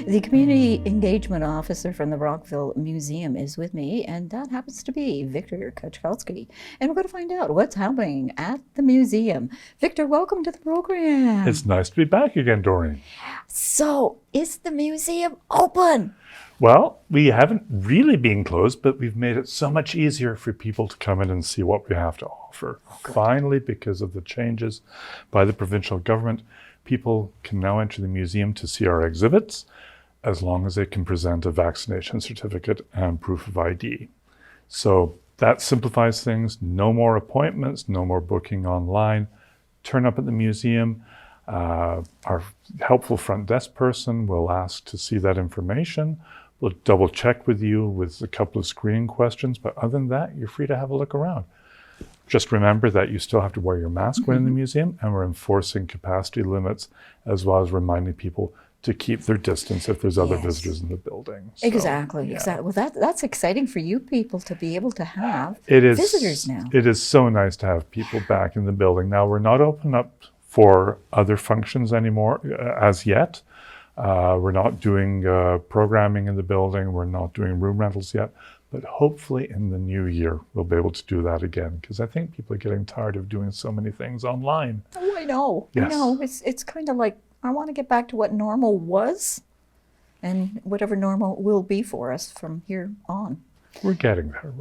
The Community Engagement Officer from the Brockville Museum is with me, and that happens to be Viktor Kaczkowski. And we're going to find out what's happening at the museum. Viktor, welcome to the program. It's nice to be back again, Doreen. So, is the museum open? Well, we haven't really been closed, but we've made it so much easier for people to come in and see what we have to offer. Finally, because of the changes by the provincial government, people can now enter the museum to see our exhibits as long as they can present a vaccination certificate and proof of ID. So that simplifies things. No more appointments, no more booking online. Turn up at the museum. Our helpful front desk person will ask to see that information. We'll double check with you with a couple of screening questions, but other than that, you're free to have a look around. Just remember that you still have to wear your mask when in the museum, and we're enforcing capacity limits as well as reminding people to keep their distance if there's other visitors in the building. So, exactly. Well, that's exciting for you people to be able to have visitors now. It is so nice to have people back in the building. Now, we're not open up for other functions anymore as yet. We're not doing programming in the building. We're not doing room rentals yet. But hopefully in the new year, we'll be able to do that again, because I think people are getting tired of doing so many things online. Oh, I know. Yes. I know. It's kind of like, I want to get back to what normal was and whatever normal will be for us from here on. We're getting there.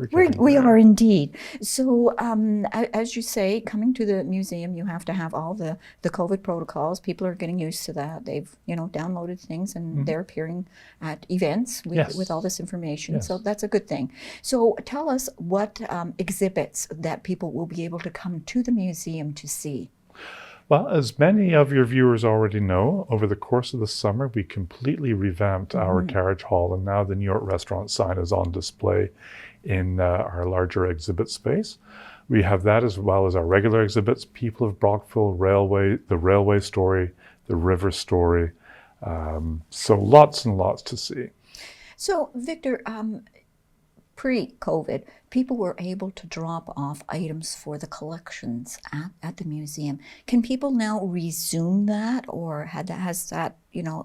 We are indeed. So, as you say, coming to the museum, you have to have all the COVID protocols. People are getting used to that. They've, downloaded things, and they're appearing at events with all this information. Yes. So that's a good thing. So tell us what exhibits that people will be able to come to the museum to see. Well, as many of your viewers already know, over the course of the summer, we completely revamped our carriage hall, and now the New York restaurant sign is on display in our larger exhibit space. We have that as well as our regular exhibits, People of Brockville, Railway, the Railway Story, the River Story. So lots and lots to see. So, Viktor, pre-COVID, people were able to drop off items for the collections at the museum. Can people now resume that, or has that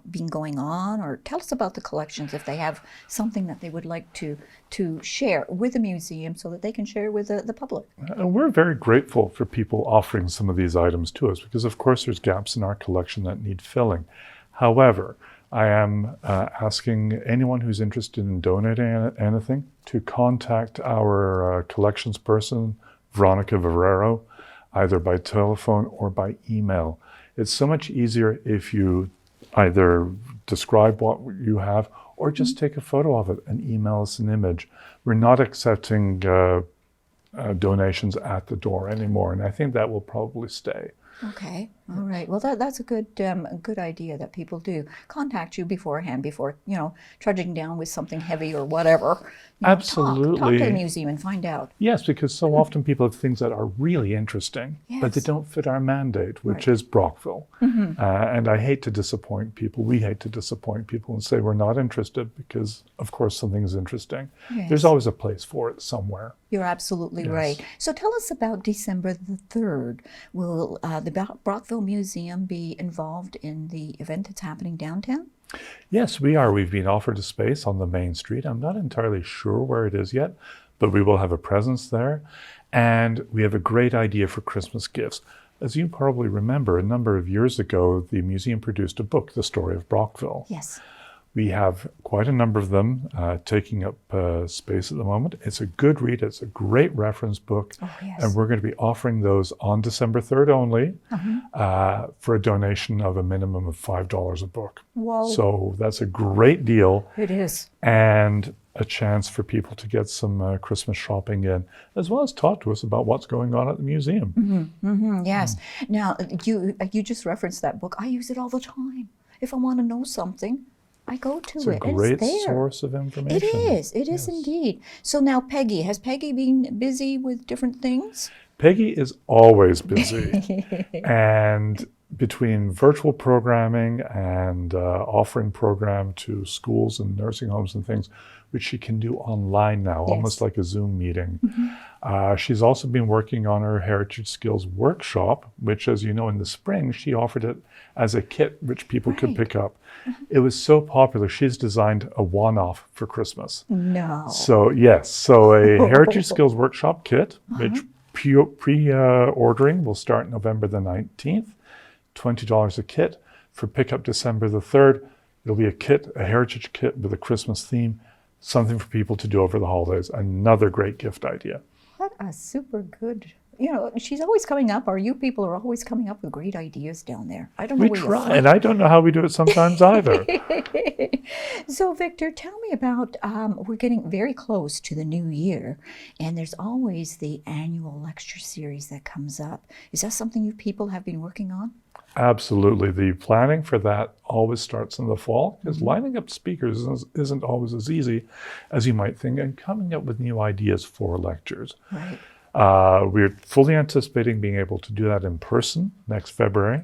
been going on? Or tell us about the collections if they have something that they would like to share with the museum so that they can share with the public. We're very grateful for people offering some of these items to us, because of course there's gaps in our collection that need filling. However, I am asking anyone who's interested in donating anything to contact our collections person, Veronica Verrero, either by telephone or by email. It's so much easier if you either describe what you have or just take a photo of it and email us an image. We're not accepting donations at the door anymore, and I think that will probably stay. Okay, all right. Well, that's a good idea that people do contact you beforehand, before trudging down with something heavy or whatever. Absolutely. Talk to the museum and find out. Yes, because so often people have things that are really interesting, but they don't fit our mandate, which is Brockville. And I hate to disappoint people. We hate to disappoint people and say we're not interested, because of course something's interesting. Yes. There's always a place for it somewhere. You're absolutely right. So tell us about December the 3rd. Will the Brockville Museum be involved in the event that's happening downtown? Yes, we are. We've been offered a space on the main street. I'm not entirely sure where it is yet, but we will have a presence there. And we have a great idea for Christmas gifts. As you probably remember, a number of years ago, the museum produced a book, The Story of Brockville. Yes. We have quite a number of them taking up space at the moment. It's a good read. It's a great reference book. Oh, yes. And we're going to be offering those on December 3rd only for a donation of a minimum of $5 a book. Whoa. So that's a great deal. It is. And a chance for people to get some Christmas shopping in, as well as talk to us about what's going on at the museum. Yes. Now, you just referenced that book. I use it all the time. If I want to know something, I go to it. It's a great source of information. It is indeed. So now Peggy, has Peggy been busy with different things? Peggy is always busy. And between virtual programming and offering program to schools and nursing homes and things, which she can do online now, almost like a Zoom meeting. She's also been working on her Heritage Skills Workshop, which, as you know, in the spring, she offered it as a kit which people could pick up. It was so popular, she's designed a one-off for Christmas. No. So, yes, so a Heritage Skills Workshop kit, which pre-ordering will start November the 19th, $20 a kit. For pickup December the 3rd, it'll be a kit, a heritage kit with a Christmas theme, something for people to do over the holidays. Another great gift idea. What a super good, you know, she's always coming up, or you people are always coming up with great ideas down there. I don't know We where you're try, from. and I don't know how we do it sometimes either. So, Victor, tell me about, we're getting very close to the new year, and there's always the annual lecture series that comes up. Is that something you people have been working on? Absolutely. The planning for that always starts in the fall, because lining up speakers isn't always as easy as you might think, and coming up with new ideas for lectures. Right. We're fully anticipating being able to do that in person next February,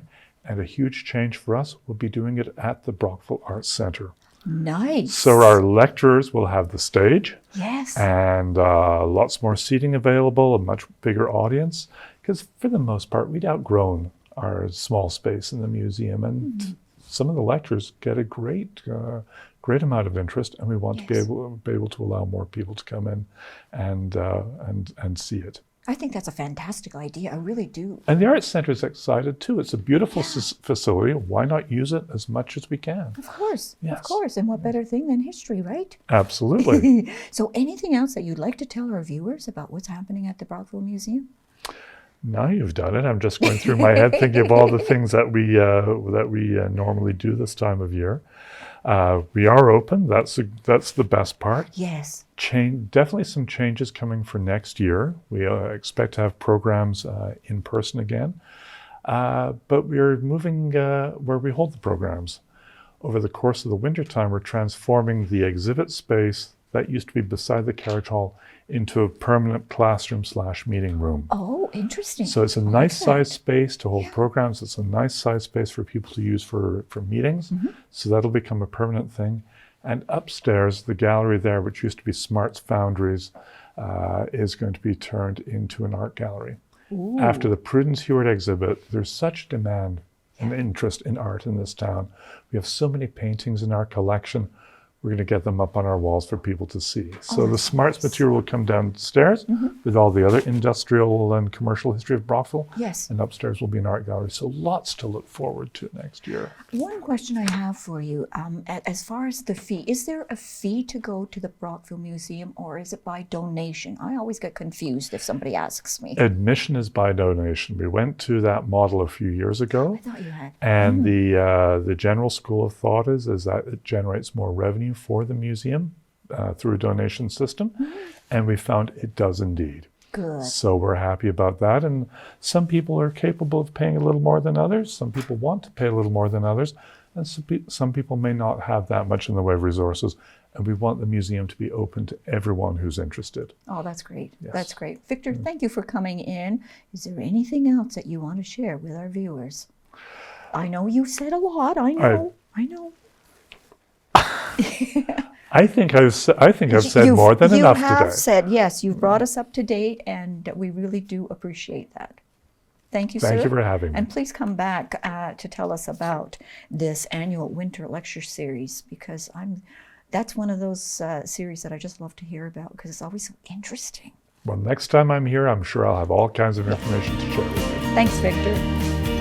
and a huge change for us will be doing it at the Brockville Arts Centre. Nice. So our lecturers will have the stage, Yes. and lots more seating available, a much bigger audience, because for the most part, we'd outgrown our small space in the museum, and some of the lectures get a great amount of interest, and we want to be able to allow more people to come in and see it. I think that's a fantastic idea. I really do. And the Arts Centre is excited too. It's a beautiful facility. Why not use it as much as we can? Of course. Yes. Of course. And what better thing than history, right? Absolutely. So anything else that you'd like to tell our viewers about what's happening at the Brockville Museum? Now you've done it. I'm just going through my head thinking of all the things that we normally do this time of year. We are open. That's the best part. Yes. Definitely some changes coming for next year. We expect to have programs in person again, but we're moving where we hold the programs. Over the course of the wintertime, we're transforming the exhibit space that used to be beside the carriage hall into a permanent classroom/meeting room. Oh, interesting. So it's a nice size space to hold programs. It's a nice size space for people to use for meetings. So that'll become a permanent thing. And upstairs, the gallery there, which used to be Smart's Foundries, is going to be turned into an art gallery. Ooh. After the Prudence Hewitt exhibit, there's such demand and interest in art in this town. We have so many paintings in our collection. We're going to get them up on our walls for people to see. So the Smarts material will come downstairs with all the other industrial and commercial history of Brockville. Yes. And upstairs will be an art gallery. So lots to look forward to next year. One question I have for you, as far as the fee, is there a fee to go to the Brockville Museum, or is it by donation? I always get confused if somebody asks me. Admission is by donation. We went to that model a few years ago. I thought you had. And the general school of thought is that it generates more revenue for the museum through a donation system. And we found it does indeed. Good. So we're happy about that. And some people are capable of paying a little more than others. Some people want to pay a little more than others. And some people may not have that much in the way of resources. And we want the museum to be open to everyone who's interested. Oh, that's great. Yes. That's great. Victor, thank you for coming in. Is there anything else that you want to share with our viewers? I know you said a lot. I know. I think I've said more than enough today. You have said, yes, you've brought us up to date, and we really do appreciate that. Thank you, sir. Thank you for having me. And please come back to tell us about this annual winter lecture series, because that's one of those series that I just love to hear about, because it's always so interesting. Well, next time I'm here, I'm sure I'll have all kinds of information to share with you. Thanks, Victor.